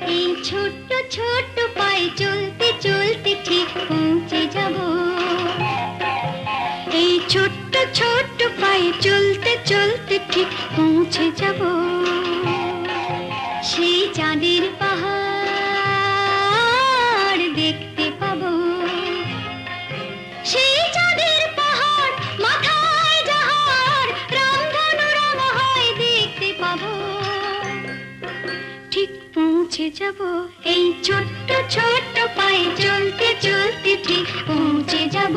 এই ছোট্ট ছোট্ট পায়ে চলতে চলতে ঠিক পৌঁছে যাব। এই ছোট্ট ছোট্ট পায়ে চলতে চলতে ঠিক পৌঁছে যাব। সেই চাঁদের পাহাড় দেখতে পাবো। সেই চাঁদের পাহাড় মাথায় যাহার রামধনু রং হয় দেখতে পাবো। ঠিক পৌঁছে যাব। এই ছোট্ট ছোট্ট পায়ে চলতে চলতে ঠিক পৌঁছে যাব।